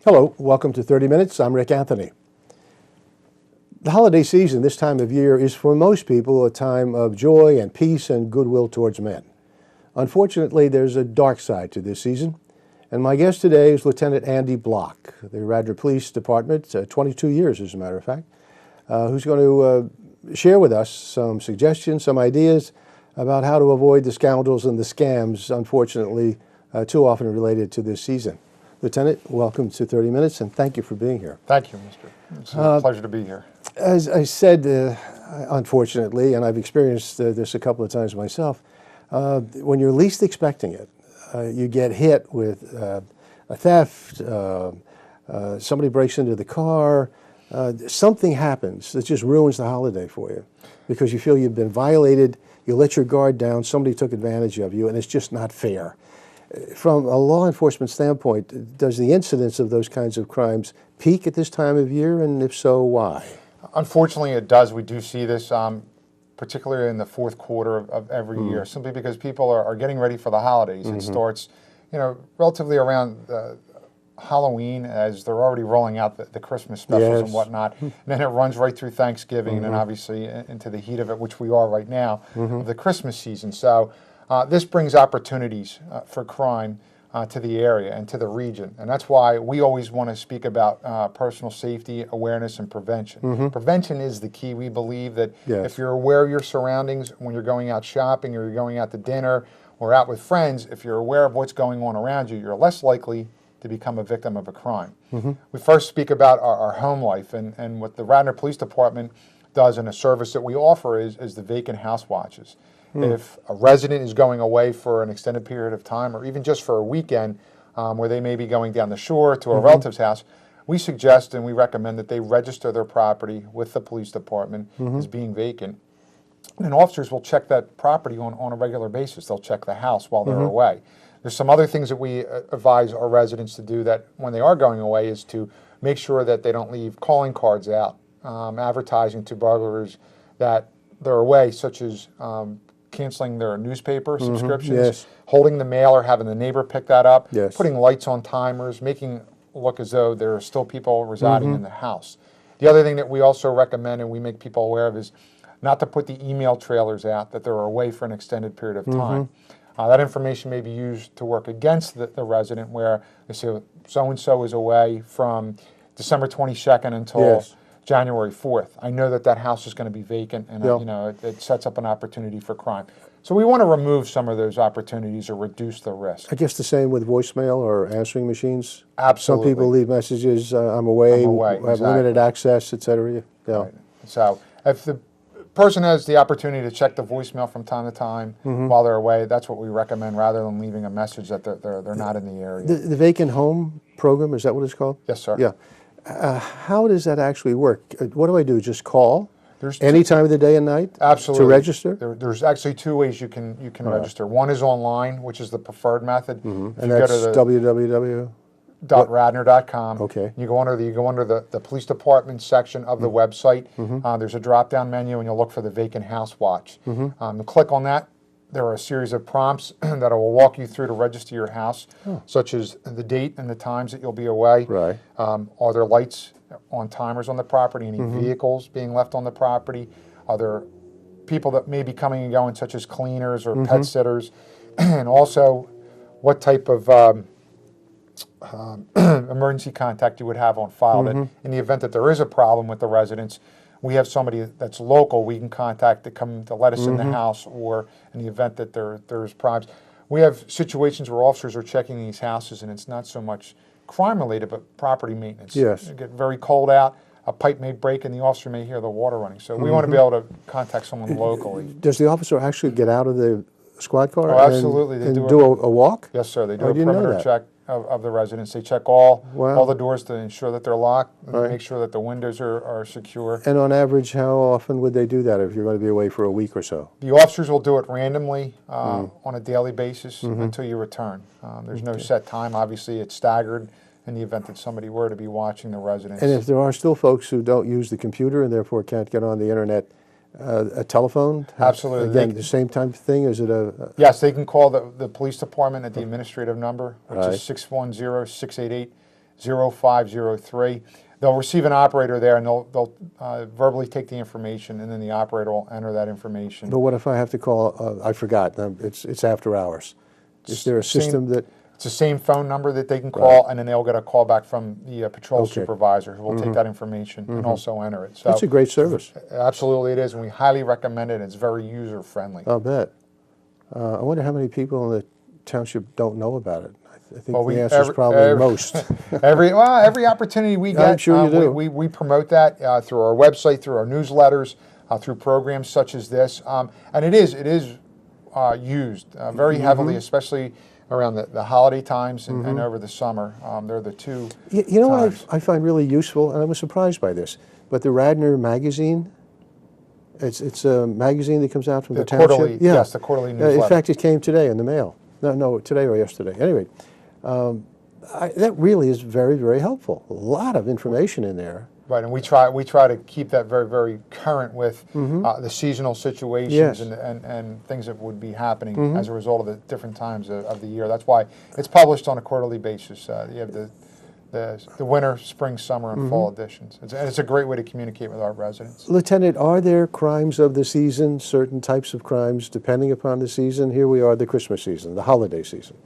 Hello, welcome to 30 Minutes. I'm Rick Anthony. The holiday season this time of year is for most people a time of joy and peace and goodwill towards men. Unfortunately, there's a dark side to this season, and my guest today is Lieutenant Andy Block, the Radnor Police Department, 22 years as a matter of fact, who's going to share with us some suggestions, some ideas about how to avoid the scoundrels and the scams, unfortunately, too often related to this season. Lieutenant, welcome to 30 Minutes, and thank you for being here. Thank you, Mr. It's a pleasure to be here. As I said, unfortunately, and I've experienced this a couple of times myself, when you're least expecting it, you get hit with a theft, somebody breaks into the car, something happens that just ruins the holiday for you because you feel you've been violated, you let your guard down, somebody took advantage of you, and it's just not fair. From a law enforcement standpoint, does the incidence of those kinds of crimes peak at this time of year, and if so, why? Unfortunately, it does. We do see this, particularly in the fourth quarter of every year, simply because people are getting ready for the holidays. It starts, relatively around Halloween, as they're already rolling out the Christmas specials and whatnot. And then it runs right through Thanksgiving and obviously into the heat of it, which we are right now, of the Christmas season. So this brings opportunities for crime to the area and to the region. And that's why we always want to speak about personal safety, awareness, and prevention. Prevention is the key. We believe that if you're aware of your surroundings when you're going out shopping or you're going out to dinner or out with friends, if you're aware of what's going on around you, you're less likely to become a victim of a crime. We first speak about our home life, and what the Radnor Police Department does in a service that we offer is the vacant house watches. If a resident is going away for an extended period of time, or even just for a weekend, where they may be going down the shore to a relative's house, we suggest and we recommend that they register their property with the police department as being vacant. And officers will check that property on a regular basis. They'll check the house while they're away. There's some other things that we advise our residents to do that when they are going away is to make sure that they don't leave calling cards out, advertising to burglars that they're away, such as canceling their newspaper subscriptions, holding the mail or having the neighbor pick that up, putting lights on timers, making it look as though there are still people residing in the house. The other thing that we also recommend and we make people aware of is not to put the email trailers out that they're away for an extended period of time. That information may be used to work against the resident, where they say so-and-so is away from December 22nd until January 4th. I know that house is going to be vacant, and it sets up an opportunity for crime. So we want to remove some of those opportunities or reduce the risk. I guess the same with voicemail or answering machines. Absolutely. Some people leave messages, I'm away, have limited access, etc. Right. So if the person has the opportunity to check the voicemail from time to time while they're away, that's what we recommend, rather than leaving a message that they're not in the area. The vacant home program, is that what it's called? Yes, sir. Yeah. How does that actually work? What do I do? Just call any time of the day and night? Absolutely. To register? There's actually two ways you can register. One is online, which is the preferred method. And that's www. .radnor.com. Okay. You go under the police department section of the website. There's a drop-down menu, and you'll look for the vacant house watch. You click on that. There are a series of prompts that will walk you through to register your house, such as the date and the times that you'll be away. Right. Are there lights on timers on the property? Any vehicles being left on the property? Are there people that may be coming and going, such as cleaners or pet sitters? And also, what type of emergency contact you would have on file, that in the event that there is a problem with the residents, we have somebody that's local we can contact to come to let us in the house, or in the event that there's problems. We have situations where officers are checking these houses and it's not so much crime related but property maintenance. Yes. It get very cold out, a pipe may break and the officer may hear the water running. So we want to be able to contact someone locally. Does the officer actually get out of the squad car absolutely. and do a walk? Yes, sir. They do a perimeter check of the residence. They check all the doors to ensure that they're locked, and make sure that the windows are secure. And on average, how often would they do that if you're going to be away for a week or so? The officers will do it randomly on a daily basis until you return. There's no set time. Obviously, it's staggered in the event that somebody were to be watching the residence. And if there are still folks who don't use the computer and therefore can't get on the internet, a telephone? Absolutely. Again, the same type of thing? Is it a... Yes, they can call the police department at the administrative number, which is 610-688-0666. 0503. They'll receive an operator there, and they'll verbally take the information, and then the operator will enter that information. But what if I have to call, I forgot, it's after hours. Is there a system that... It's the same phone number that they can call, and then they'll get a call back from the patrol Okay. supervisor who will take that information and also enter it. So That's a great service. Absolutely it is, and we highly recommend it. It's very user-friendly. I'll bet. I wonder how many people in the township don't know about it. I think the answer is probably most. every opportunity we get, I'm sure you do. We promote that through our website, through our newsletters, through programs such as this, and it is used very heavily, especially around the holiday times and over the summer. They're the two. You know what I find really useful, and I was surprised by this, but the Radnor Magazine. It's a magazine that comes out from the township. Quarterly, yes, the quarterly newsletter. In fact, it came today in the mail. No, today or yesterday. Anyway, that really is very, very helpful. A lot of information in there. Right, and we try to keep that very, very current with the seasonal situations and things that would be happening as a result of the different times of the year. That's why it's published on a quarterly basis. You have the winter, spring, summer, and fall editions. It's a great way to communicate with our residents. Lieutenant, are there crimes of the season, certain types of crimes depending upon the season? Here we are, the Christmas season, the holiday season.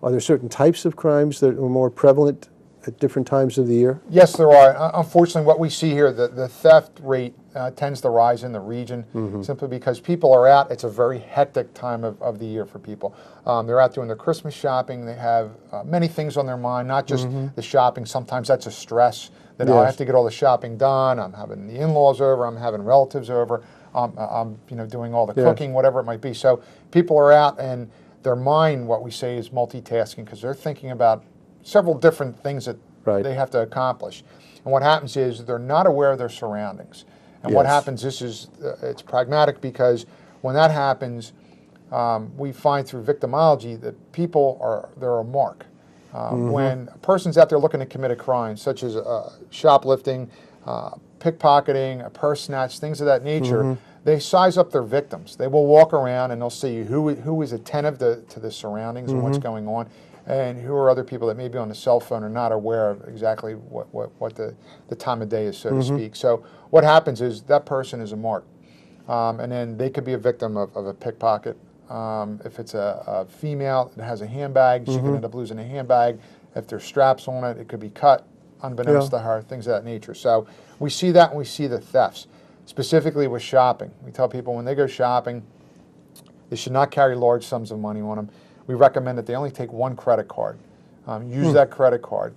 Are there certain types of crimes that are more prevalent at different times of the year? Yes, there are. Unfortunately, what we see here, the theft rate tends to rise in the region simply because people are out. It's a very hectic time of the year for people. They're out doing their Christmas shopping. They have many things on their mind, not just the shopping. Sometimes that's a stress that I have to get all the shopping done. I'm having the in-laws over. I'm having relatives over. I'm doing all the cooking, whatever it might be. So people are out, and their mind, what we say, is multitasking because they're thinking about several different things that they have to accomplish. And what happens is they're not aware of their surroundings. And what happens, it's pragmatic because when that happens, we find through victimology that they're a mark. When a person's out there looking to commit a crime, such as shoplifting, pickpocketing, a purse snatch, things of that nature, they size up their victims. They will walk around and they'll see who is attentive to the surroundings and what's going on, and who are other people that may be on the cell phone or not aware of exactly what the time of day is, so to speak. So what happens is that person is a mark, and then they could be a victim of a pickpocket. If it's a female that has a handbag, she can end up losing a handbag. If there's straps on it, it could be cut, unbeknownst to her, things of that nature. So we see that, and we see the thefts. Specifically with shopping, we tell people when they go shopping, they should not carry large sums of money on them. We recommend that they only take one credit card. Use that credit card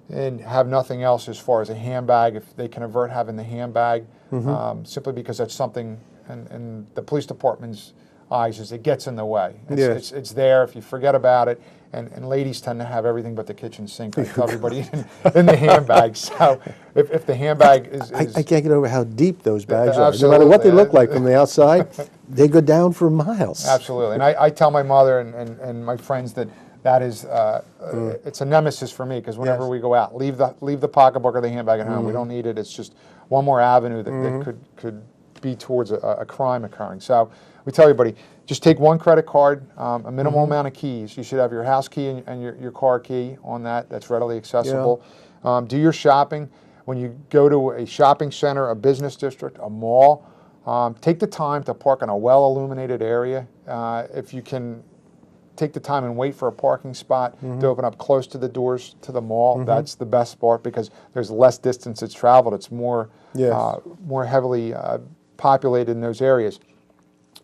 and have nothing else as far as a handbag. If they can avert having the handbag, simply because that's something in the police department's eyes is it gets in the way. It's there if you forget about it. And ladies tend to have everything but the kitchen sink. I tell everybody in the handbag. So if the handbag is I can't get over how deep those bags are. No matter what they look like from the outside, they go down for miles. Absolutely. And I tell my mother and my friends that is it's a nemesis for me because whenever we go out, leave the pocketbook or the handbag at home. We don't need it. It's just one more avenue that could be towards a crime occurring. So we tell everybody, just take one credit card, a minimal amount of keys. You should have your house key and your car key on that. That's readily accessible. Do your shopping. When you go to a shopping center, a business district, a mall, take the time to park in a well-illuminated area. If you can take the time and wait for a parking spot to open up close to the doors to the mall, that's the best part because there's less distance that's traveled. It's more heavily populated in those areas.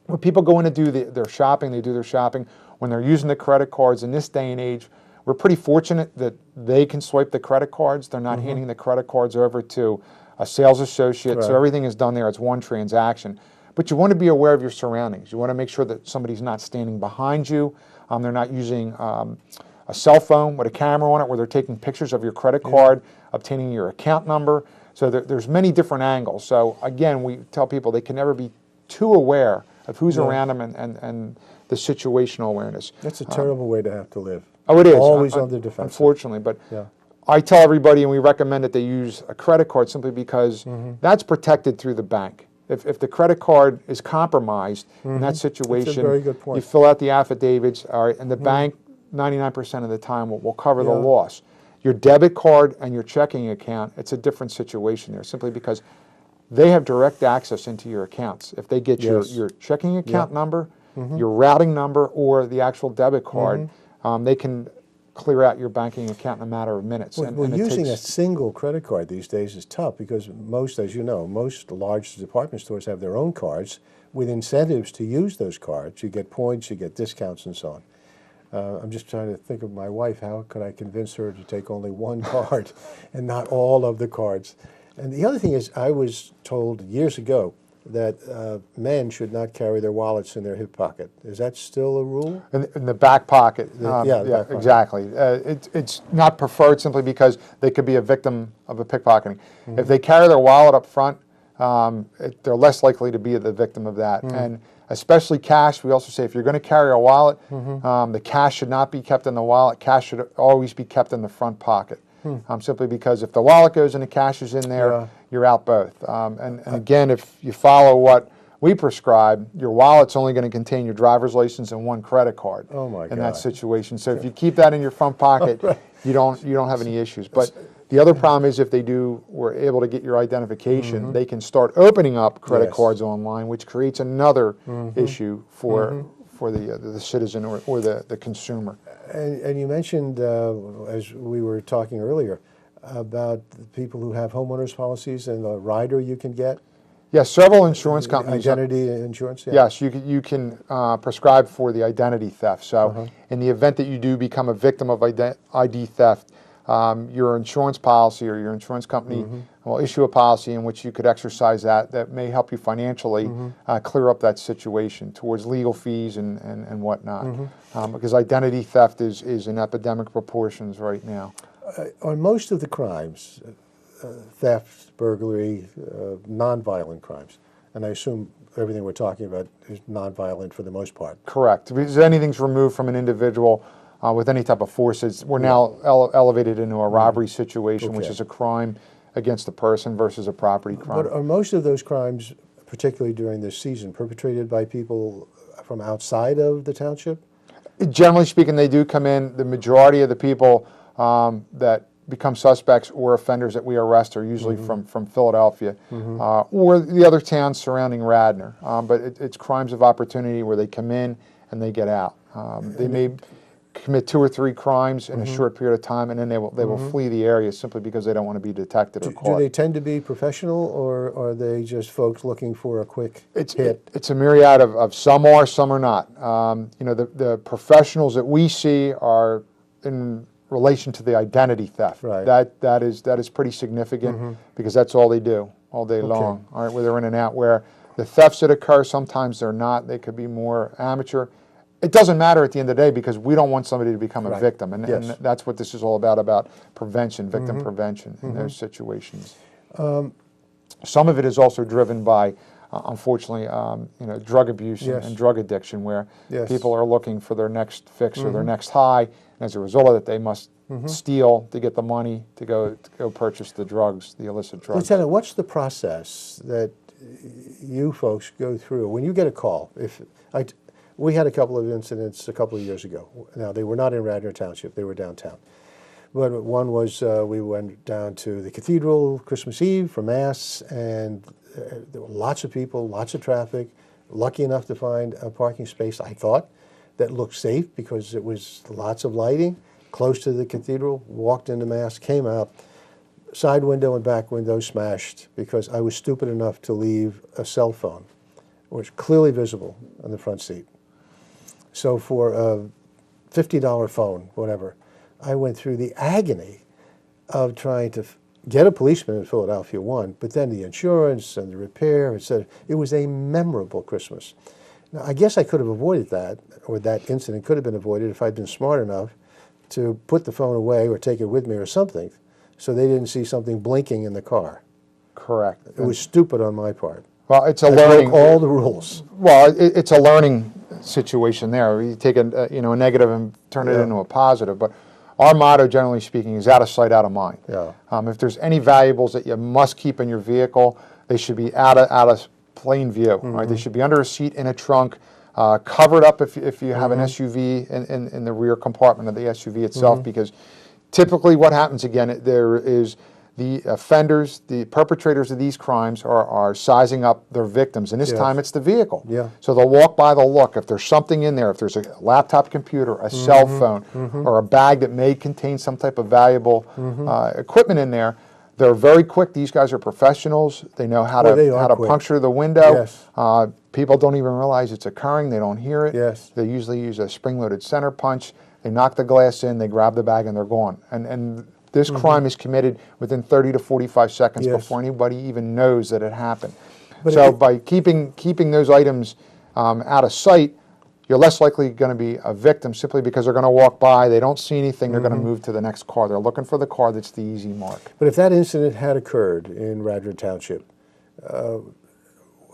When people go in to do their shopping, they do their shopping. When they're using the credit cards in this day and age, we're pretty fortunate that they can swipe the credit cards. They're not handing the credit cards over to a sales associate, so everything is done there. It's one transaction. But you want to be aware of your surroundings. You want to make sure that somebody's not standing behind you. They're not using a cell phone with a camera on it where they're taking pictures of your credit card, obtaining your account number. So there's many different angles. So again, we tell people they can never be too aware of who's around them and the situational awareness. That's a terrible way to have to live. Oh, it is. Always on the defensive. Unfortunately, but I tell everybody, and we recommend that they use a credit card simply because that's protected through the bank. If the credit card is compromised in that situation, that's a very good point. You fill out the affidavits, and the bank 99% of the time will cover the loss. Your debit card and your checking account, it's a different situation there, simply because they have direct access into your accounts. If they get Yes. your checking account number, your routing number, or the actual debit card, they can clear out your banking account in a matter of minutes. Well, And it using a takes, single credit card these days is tough because most, as you know, most large department stores have their own cards with incentives to use those cards. You get points, you get discounts, and so on. I'm just trying to think of my wife. How could I convince her to take only one card and not all of the cards? And the other thing is, I was told years ago that men should not carry their wallets in their hip pocket. Is that still a rule? in the back pocket. Yeah, the back pocket. Exactly. It's not preferred simply because they could be a victim of a pickpocketing. If they carry their wallet up front, they're less likely to be the victim of that. And especially cash, we also say if you're going to carry a wallet, the cash should not be kept in the wallet. Cash should always be kept in the front pocket. Simply because if the wallet goes and the cash is in there, you're out both. And again, if you follow what we prescribe, your wallet's only going to contain your driver's license and one credit card. Oh my in God. that situation. So if you keep that in your front pocket, you don't have any issues. But the other problem is if they were able to get your identification, they can start opening up credit cards online, which creates another issue for the citizen or the consumer. And you mentioned, as we were talking earlier, about the people who have homeowners policies and the rider you can get. Yes, several insurance companies. Identity insurance. Yeah. Yes, you can prescribe for the identity theft. So in the event that you do become a victim of ID theft, your insurance policy or your insurance company will issue a policy in which you could exercise that may help you financially clear up that situation towards legal fees and whatnot. Because identity theft is in epidemic proportions right now. On most of the crimes, theft, burglary, non-violent crimes, and I assume everything we're talking about is non-violent for the most part. Correct. Because anything's removed from an individual with any type of force, we're now elevated into a robbery situation, which is a crime against a person versus a property crime. But are most of those crimes, particularly during this season, perpetrated by people from outside of the township? Generally speaking, they do come in. The majority of the people that become suspects or offenders that we arrest are usually from Philadelphia or the other towns surrounding Radnor. But it's crimes of opportunity where they come in and they get out. They may commit 2 or 3 crimes in a short period of time, and then they will flee the area simply because they don't want to be detected or caught. Do they tend to be professional, or are they just folks looking for a quick hit? It's a myriad of some are not. You know, the professionals that we see are in relation to the identity theft. Right. That is pretty significant because that's all they do all day long. All right, where they're in and out. Where the thefts that occur, sometimes they're not. They could be more amateur. It doesn't matter at the end of the day because we don't want somebody to become a victim, and that's what this is all about prevention, victim prevention in those situations. Some of it is also driven by, unfortunately, you know, drug abuse and drug addiction, where people are looking for their next fix or their next high, and as a result of it, they must steal to get the money to go purchase the drugs, the illicit drugs. Lieutenant, what's the process that you folks go through when you get a call? We had a couple of incidents a couple of years ago. Now, they were not in Radnor Township. They were downtown. But one was we went down to the cathedral Christmas Eve for Mass, and there were lots of people, lots of traffic, lucky enough to find a parking space, I thought, that looked safe because it was lots of lighting, close to the cathedral, walked into Mass, came out, side window and back window smashed because I was stupid enough to leave a cell phone, which was clearly visible on the front seat. So for a $50 phone, whatever, I went through the agony of trying to get a policeman in Philadelphia, one, but then the insurance and the repair, etc. It was a memorable Christmas. Now, I guess I could have avoided that, or that incident could have been avoided if I'd been smart enough to put the phone away or take it with me or something, so they didn't see something blinking in the car. Correct. It was stupid on my part. Well, it's a I learning. broke all the rules. Well, it's a learning situation there. You take a negative and turn it into a positive. But our motto, generally speaking, is out of sight, out of mind. Yeah. If there's any valuables that you must keep in your vehicle, they should be out of plain view. Right? They should be under a seat, in a trunk, covered up if you have an SUV in the rear compartment of the SUV itself, because Typically what happens, again, there is the offenders, the perpetrators of these crimes are sizing up their victims, and this Yes. time it's the vehicle. Yeah. So they'll walk by, they'll look. If there's something in there, if there's a laptop computer, a cell phone, or a bag that may contain some type of valuable equipment in there, they're very quick. These guys are professionals. They know how to quick. puncture the window. Yes. People don't even realize it's occurring. They don't hear it. Yes. They usually use a spring-loaded center punch. They knock the glass in, they grab the bag, and they're gone. And this crime is committed within 30 to 45 seconds Yes. before anybody even knows that it happened. But So by keeping those items out of sight, you're less likely going to be a victim simply because they're going to walk by, they don't see anything, they're going to move to the next car. They're looking for the car that's the easy mark. But if that incident had occurred in Radnor Township,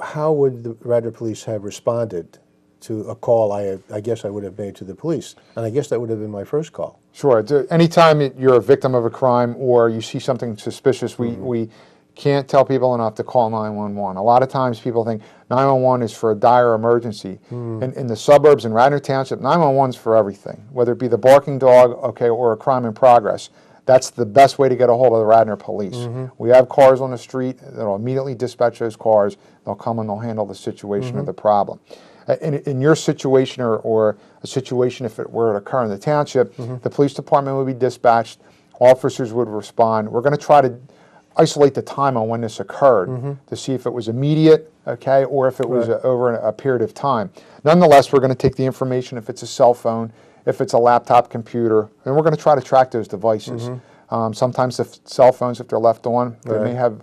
how would the Radnor police have responded to a call I guess I would have made to the police? And I guess that would have been my first call. Sure. Anytime you're a victim of a crime or you see something suspicious, we can't tell people enough to call 911. A lot of times people think 911 is for a dire emergency. In the suburbs in Radnor Township, 911 is for everything, whether it be the barking dog, okay, or a crime in progress. That's the best way to get a hold of the Radnor police. We have cars on the street that'll immediately dispatch those cars. They'll come and they'll handle the situation or the problem. In your situation or a situation if it were to occur in the township, the police department would be dispatched, officers would respond. We're going to try to isolate the time on when this occurred to see if it was immediate, okay, or if it was over a period of time. Nonetheless, we're going to take the information if it's a cell phone, if it's a laptop computer, and we're going to try to track those devices. Sometimes the cell phones, if they're left on, they may have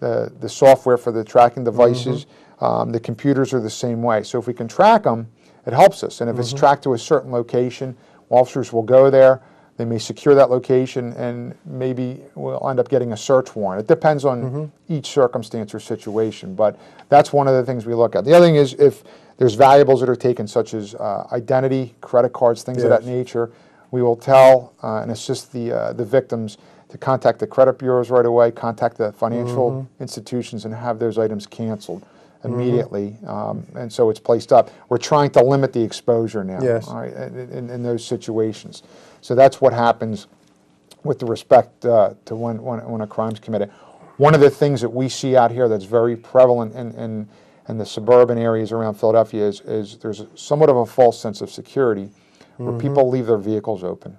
the software for the tracking devices. The computers are the same way. So if we can track them, it helps us. And if it's tracked to a certain location, officers will go there. They may secure that location and maybe we'll end up getting a search warrant. It depends on each circumstance or situation, but that's one of the things we look at. The other thing is if there's valuables that are taken, such as identity, credit cards, things of that nature, we will tell and assist the victims to contact the credit bureaus right away, contact the financial institutions, and have those items canceled immediately, and so it's placed up. We're trying to limit the exposure now, all right, in those situations. So that's what happens with the respect to when a crime's committed. One of the things that we see out here that's very prevalent in the suburban areas around Philadelphia is there's somewhat of a false sense of security where people leave their vehicles open,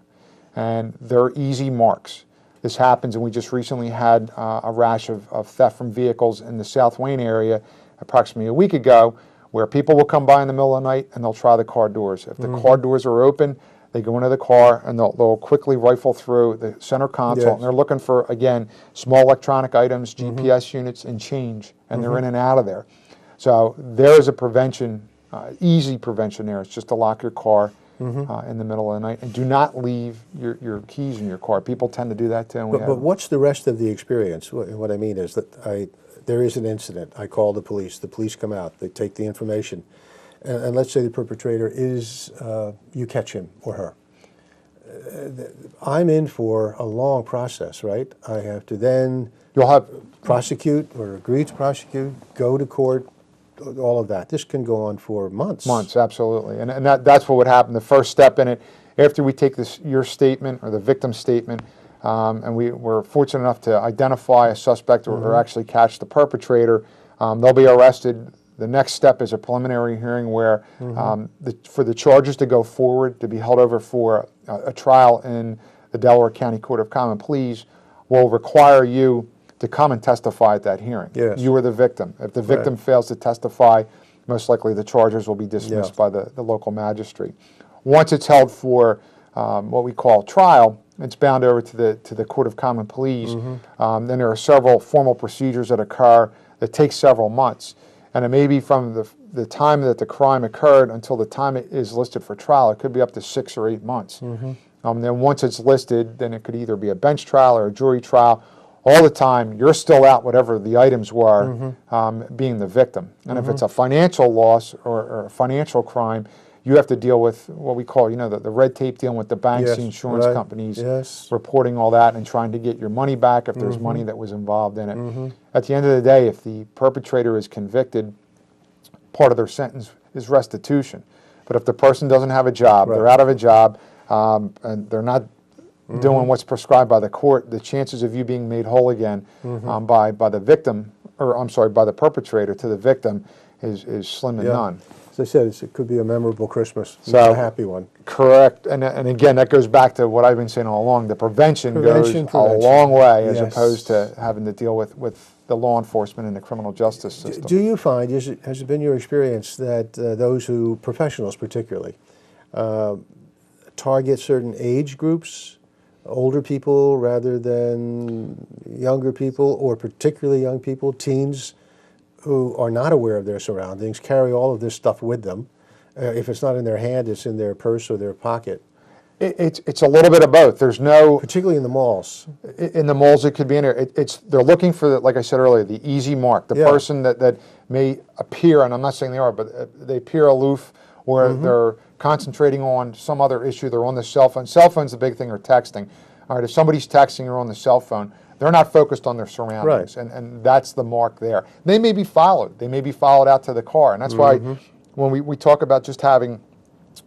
and they're easy marks. This happens, and we just recently had a rash of theft from vehicles in the South Wayne area approximately a week ago, where people will come by in the middle of the night and they'll try the car doors. If the car doors are open, they go into the car and they'll quickly rifle through the center console, and they're looking for, again, small electronic items, GPS units, and change, and they're in and out of there. So there is a prevention, easy prevention there. It's just to lock your car in the middle of the night, and do not leave your keys in your car. People tend to do that too. But what's the rest of the experience? What I mean is that there is an incident. I call the police come out, they take the information, and let's say the perpetrator is, you catch him or her. I'm in for a long process, right? I have to then prosecute or agree to prosecute, go to court, all of that. This can go on for months. Months, absolutely. And that's what would happen. The first step in it, after we take your statement or the victim's statement, and we're fortunate enough to identify a suspect or actually catch the perpetrator, they'll be arrested. The next step is a preliminary hearing where for the charges to go forward, to be held over for a trial in the Delaware County Court of Common Pleas, will require you to come and testify at that hearing. Yes. You are the victim. If the victim fails to testify, most likely the charges will be dismissed by the local magistrate. Once it's held for what we call trial, it's bound over to the Court of Common Pleas. Then there are several formal procedures that occur that take several months. And it may be from the time that the crime occurred until the time it is listed for trial. It could be up to 6 or 8 months. Then once it's listed, then it could either be a bench trial or a jury trial. All the time, you're still out whatever the items were, being the victim. And if it's a financial loss or a financial crime, you have to deal with what we call, the red tape, dealing with the banks, the insurance companies, reporting all that and trying to get your money back if there's money that was involved in it. At the end of the day, if the perpetrator is convicted, part of their sentence is restitution. But if the person doesn't have a job, they're out of a job, and they're not doing what's prescribed by the court, the chances of you being made whole again by the victim, or I'm sorry, by the perpetrator to the victim is slim and none. As I said, it could be a memorable Christmas, So, not a happy one. Correct, and again, that goes back to what I've been saying all along. The prevention goes a long way, as opposed to having to deal with the law enforcement and the criminal justice system. Do you find, has it been your experience that those who, professionals particularly, target certain age groups, older people rather than younger people, or particularly young people, teens who are not aware of their surroundings, carry all of this stuff with them? If it's not in their hand, it's in their purse or their pocket. It's a little bit of both. There's no, particularly in the malls. In the malls, it could be in there. They're looking for, like I said earlier, the easy mark, the person that may appear, and I'm not saying they are, but they appear aloof, or they're concentrating on some other issue. They're on the cell phone. Cell phone's the big thing, or texting. All right, if somebody's texting or on the cell phone, they're not focused on their surroundings, and that's the mark there. They may be followed. They may be followed out to the car, and that's why when we talk about just having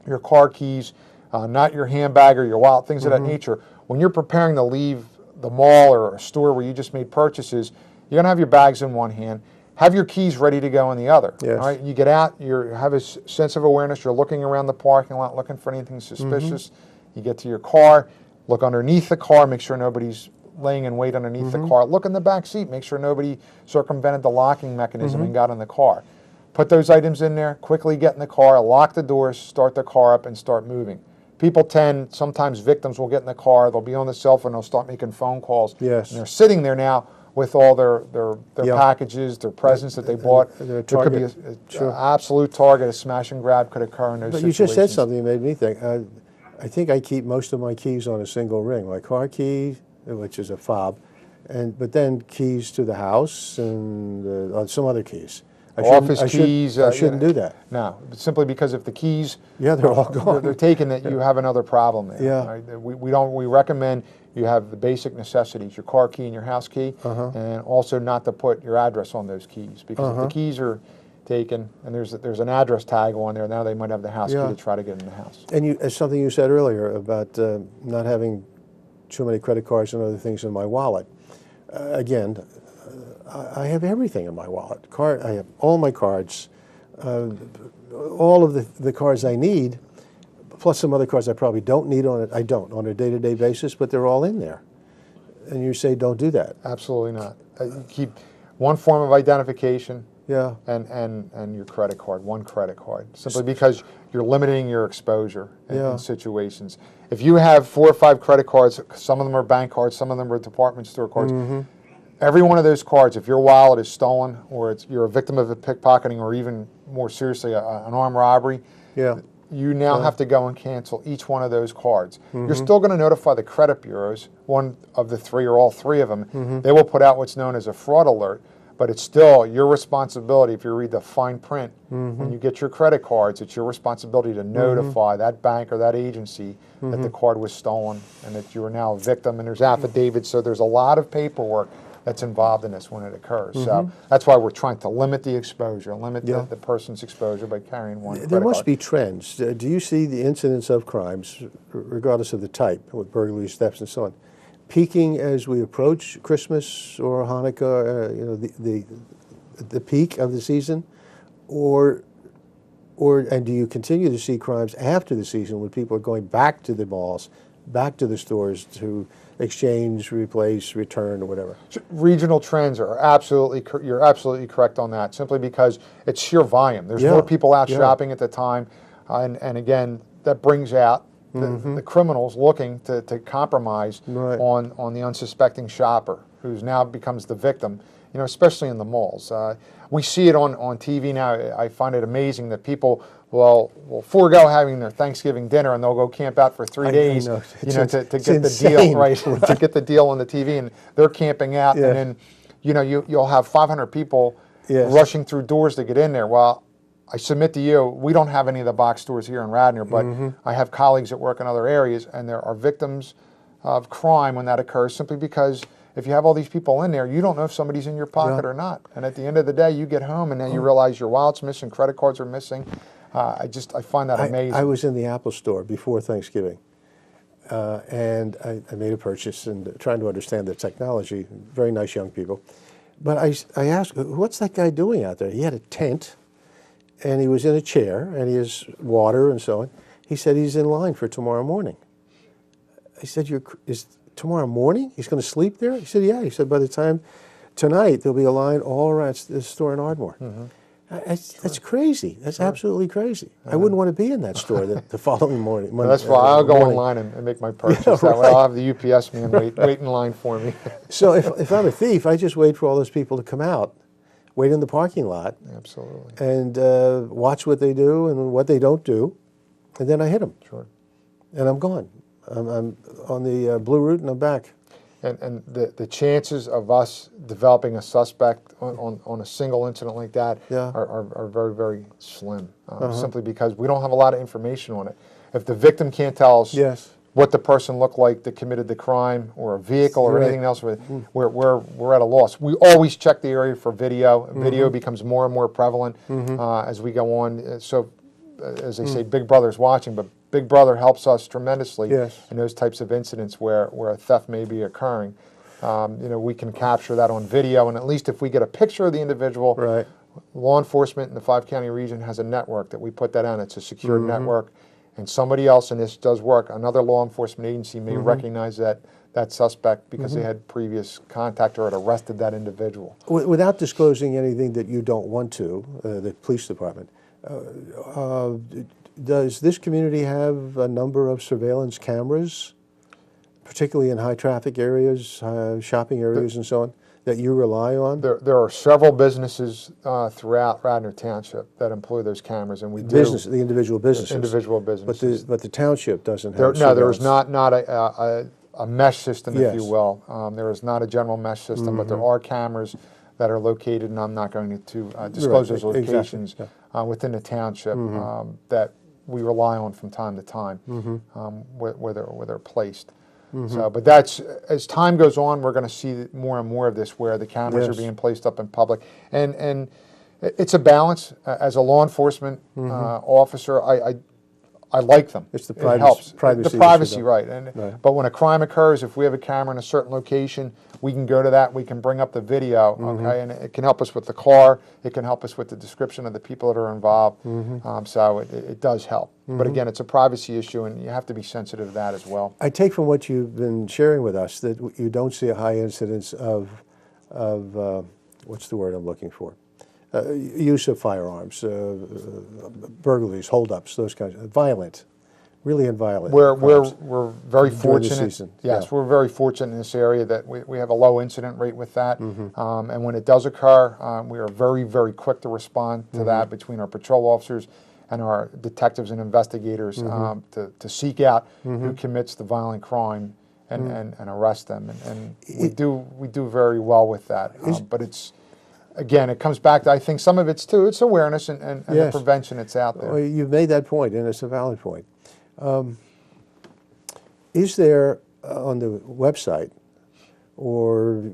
your car keys, not your handbag or your wallet, things of that nature, when you're preparing to leave the mall or a store where you just made purchases, you're going to have your bags in one hand, have your keys ready to go in the other. All right, you get out, you have a sense of awareness, you're looking around the parking lot, looking for anything suspicious. You get to your car, look underneath the car, make sure nobody's laying in wait underneath the car. Look in the back seat, make sure nobody circumvented the locking mechanism and got in the car. Put those items in there, quickly get in the car, lock the doors, start the car up, and start moving. People sometimes victims will get in the car, they'll be on the cell phone, they'll start making phone calls. And they're sitting there now with all their packages, their presents that they bought. There could be an absolute target, a smash and grab could occur in those situations. You just said something that made me think. I think I keep most of my keys on a single ring. My car key, which is a fob, but then keys to the house and some other keys. Office keys. I shouldn't do that. No, simply because if the keys they're all gone. They're taken, that you have another problem there. Right? We recommend you have the basic necessities: your car key and your house key, and also not to put your address on those keys, because if the keys are taken and there's an address tag on there, now they might have the house key to try to get in the house. And as something you said earlier about not having too many credit cards and other things in my wallet. Again, I have everything in my wallet. I have all my cards, all of the cards I need, plus some other cards I probably don't need on a day-to-day basis, but they're all in there. And you say don't do that. Absolutely not. You keep one form of identification. And your credit card, one credit card, simply because you're limiting your exposure in situations. If you have 4 or 5 credit cards, some of them are bank cards, some of them are department store cards, every one of those cards, if your wallet is stolen, or you're a victim of a pickpocketing, or even more seriously, an armed robbery, you now have to go and cancel each one of those cards. You're still going to notify the credit bureaus, one of the 3 or all 3 of them. They will put out what's known as a fraud alert. But it's still your responsibility, if you read the fine print, when you get your credit cards, it's your responsibility to notify that bank or that agency that the card was stolen and that you are now a victim, and there's affidavits. So there's a lot of paperwork that's involved in this when it occurs. So that's why we're trying to limit the exposure, limit the person's exposure by carrying one credit There must card. be trends. Do you see the incidence of crimes, regardless of the type, with burglary, thefts, and so on, peaking as we approach Christmas or Hanukkah, the peak of the season, and do you continue to see crimes after the season when people are going back to the malls, back to the stores to exchange, replace, return, or whatever? Regional trends are you're absolutely correct on that, simply because it's sheer volume. There's more people out shopping at the time, and again, that brings out the criminals looking to compromise on the unsuspecting shopper, who's now becomes the victim, especially in the malls. We see it on TV now. I find it amazing that people will forego having their Thanksgiving dinner, and they'll go camp out for 3 days, to get the deal, right? To get the deal on the TV, and they're camping out, and then, you'll have 500 people rushing through doors to get in there. Well, I submit to you, we don't have any of the box stores here in Radnor, but I have colleagues that work in other areas, and there are victims of crime when that occurs, simply because if you have all these people in there, you don't know if somebody's in your pocket or not. And at the end of the day, you get home, and then you realize your wallet's missing, credit cards are missing. I find that amazing. I was in the Apple store before Thanksgiving, and I made a purchase and trying to understand the technology. Very nice young people. But I asked, what's that guy doing out there? He had a tent, and he was in a chair, and he has water and so on. He said he's in line for tomorrow morning. I said, is tomorrow morning? He's going to sleep there? He said, yeah. He said, by the time tonight, there'll be a line all around this store in Ardmore. That's crazy. That's absolutely crazy. I wouldn't want to be in that store the following morning. That's why I'll go online and make my purchase. Yeah, that way right. I'll have the UPS man wait in line for me. So if I'm a thief, I just wait for all those people to come out, wait in the parking lot, Absolutely. and watch what they do and what they don't do, and then I hit them. Sure. And I'm gone. I'm on the blue route and I'm back. And the chances of us developing a suspect on a single incident like that Yeah. are very, very slim, simply because we don't have a lot of information on it. If the victim can't tell us Yes. what the person looked like that committed the crime, or a vehicle, or Right. anything else, we're at a loss. We always check the area for video. Video becomes more and more prevalent as we go on. So, as they say, Big Brother's watching, but Big Brother helps us tremendously Yes. in those types of incidents where a theft may be occurring. We can capture that on video, and at least if we get a picture of the individual, Right. law enforcement in the 5-county region has a network that we put that on. It's a secured network, and somebody else, and this does work, another law enforcement agency may recognize that suspect because they had previous contact or had arrested that individual. Without disclosing anything that you don't want to, the police department, does this community have a number of surveillance cameras, particularly in high traffic areas, shopping areas and so on, that you rely on? There are several businesses throughout Radnor Township that employ those cameras, and we do. The individual businesses. Individual businesses. But the township doesn't have No, there is surveillance. not a mesh system, if Yes. you will. There is not a general mesh system, but there are cameras that are located, and I'm not going to disclose those Exactly. locations within the township that we rely on from time to time, where they're placed. So, but that's, as time goes on, we're going to see more and more of this, where the cameras Yes. are being placed up in public, and it's a balance. As a law enforcement officer, I like them. It's the It helps. privacy The issue, privacy, though. right. Right. But when a crime occurs, if we have a camera in a certain location, we can go to that, we can bring up the video, okay, and it can help us with the car, it can help us with the description of the people that are involved, so it does help. But again, it's a privacy issue, and you have to be sensitive to that as well. I take from what you've been sharing with us that you don't see a high incidence of what's the word I'm looking for? Use of firearms, burglaries, holdups, those kinds of violent, really violent. We're very during the fortunate. season, Yes, yeah. we're very fortunate in this area that we have a low incident rate with that. And when it does occur, we are very, very quick to respond to that between our patrol officers and our detectives and investigators to seek out who commits the violent crime and arrest them. And we do very well with that. But it's, again, it comes back to, I think some of it's too, it's awareness and the Yes. prevention that's out there. Well, you've made that point, and it's a valid point. Is there on the website, or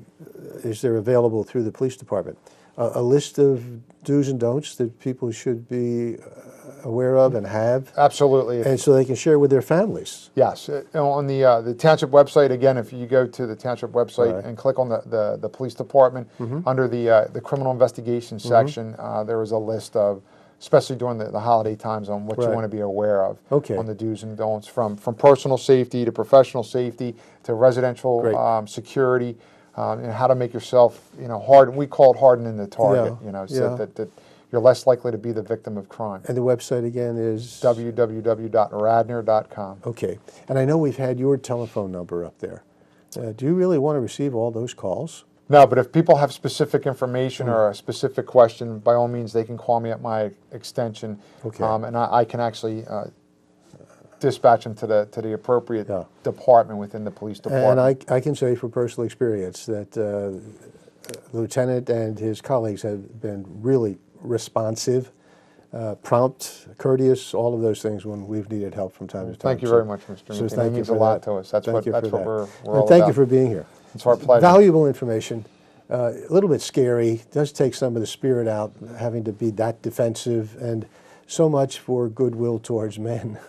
is there available through the police department, a list of do's and don'ts that people should be aware of and have, Absolutely. and so they can share with their families? Yes, on the township website, again, if you go to the township website Right. and click on the police department, under the criminal investigation section, there is a list of, especially during the holiday times, on what you Right. want to be aware of Okay. on the do's and don'ts, from personal safety to professional safety to residential Great. security, and how to make yourself, hard. We call it hardening the target, Yeah. so Yeah. that you're less likely to be the victim of crime. And the website again is? www.radnor.com. Okay. And I know we've had your telephone number up there. Do you really want to receive all those calls? No, but if people have specific information or a specific question, by all means, they can call me at my extension, Okay. and I can actually dispatch them to the appropriate Yeah. department within the police department. And I can say from personal experience that the lieutenant and his colleagues have been really responsive, prompt, courteous, all of those things when we've needed help from time to time. Thank you very much, Mr. So Newton. thank That you means for a lot that. to us. That's Thank what you that's for what that. we're And all thank about. you for being here. It's our pleasure. Valuable information, a little bit scary, does take some of the spirit out, having to be that defensive and so much for goodwill towards men.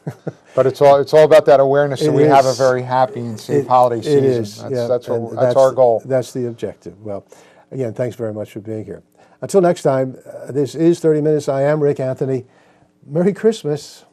But it's all about that awareness, so It we have a is. very happy and safe holiday season. It is. That's and that's our goal. That's the objective. Well, again, thanks very much for being here. Until next time, this is 30 Minutes. I am Rick Anthony. Merry Christmas.